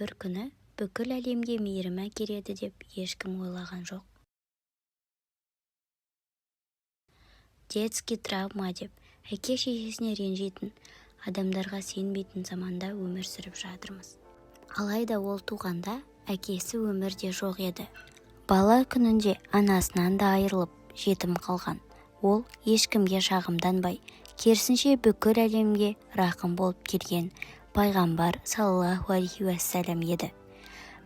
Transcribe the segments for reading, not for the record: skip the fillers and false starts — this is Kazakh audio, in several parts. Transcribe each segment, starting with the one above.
бір күні бүкіл әлемге мейірім әкеледі деп ешкім ойлаған жоқ. Детский травма деп әке-шешесіне ренжитін, адамдарға сенбейтін заманда өмір сүріп жатырмыз. Алайда ол туғанда әкесі өмірде жоқ еді. Бала күнінде анасынан да айырылып, жетім қалған. Ол ешкімге шағымданбай, керісінше бүкіл әлемге рақым болып келген пайғамбар саллаллаху алейхи уассалам еді.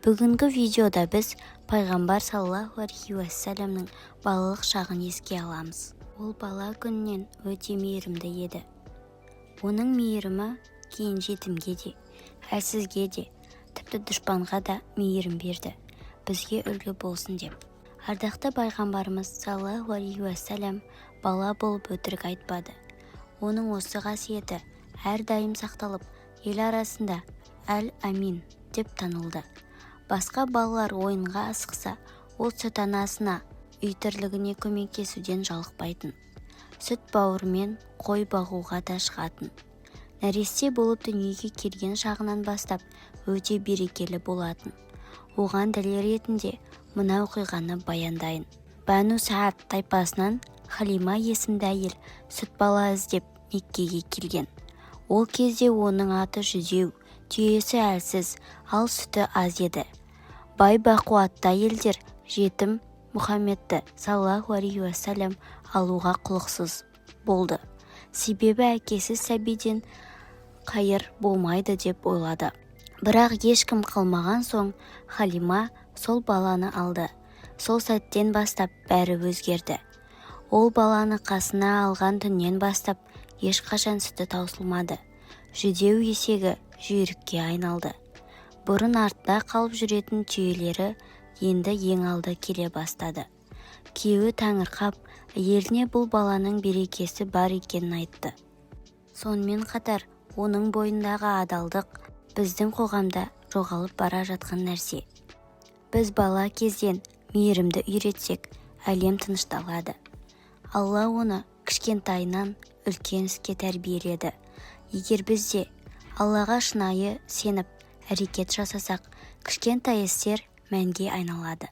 Бүгінгі видеода біз пайғамбар саллаллаху алейхи уассаламның балалық шағын еске аламыз. Ол бала күнінен өте мейірімді еді. Оның мейірімі кейін жетімге де, әлсізге де, тіпті дұшпанға да мейірім берді, бізге үлгі болсын деп. Ардақты пайғамбарымыз саллаллаху алейхи уассалам бала болып өтірік айтпады. Оның осы қасиеті әрдайым сақталып, ел арасында әл-амин деп танылды. Басқа балалар ойынға асықса, ол сүт анасына, үй тірлігіне көмектесуден жалықпайтын. Сүт бауырмен қой бағуға да шығатын. Нәресте болып дүниеге келген шағынан бастап өте берекелі болатын. Оған дәлел ретінде мына оқиғаны баяндайын. Бәну Саад тайпасынан Халима есімді әйел сүт бала іздеп Меккеге келген. Ол кезде оның аты жүдеу, түйесі әлсіз, ал сүті аз еді. Бай бақуатты әйелдер жетім Мұхаммедті саллаллаху алейхи уассалам алуға құлықсыз болды. Себебі әкесі сәбиден қайыр болмайды деп ойлады. Бірақ ешкім қалмаған соң Халима сол баланы алды. Сол сәттен бастап бәрі өзгерді. Ол баланы қасына алған түннен бастап ешқашан сүті таусылмады. Жүдеу есегі жүйрікке айналды. Бұрын артта қалып жүретін түйелері енді ең алды келе бастады. Күйеуі таңырқап, әйеліне бұл баланың берекесі бар екенін айтты. Сонымен қатар оның бойындағы адалдық біздің қоғамда жоғалып бара жатқан нәрсе. Біз бала кезден мейірімді үйретсек, әлем тынышталады. Алла оны кішкентайынан үлкен іске тәрбиеледі. Егер біз де Аллаға шынайы сеніп әрекет жасасақ, кішкентай істер мәнге айналады.